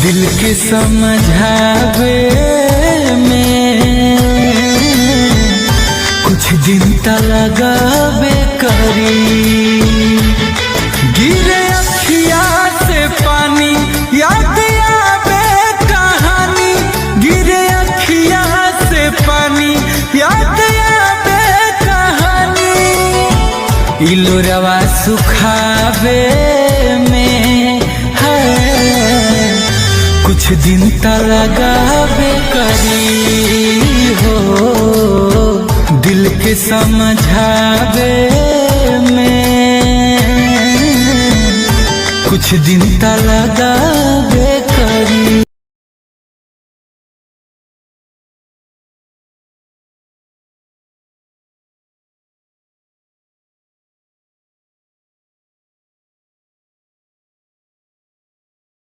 दिल के समझावे में कुछ दिन त लगावे करी। गिरे अखिया से पानी याद आवे कहानी, गिरे अखिया से पानी याद आवे कहानी। इलोरवा सुखावे में है कुछ दिन त लगावे करी हो। दिल के समझावे में कुछ दिन त लगावे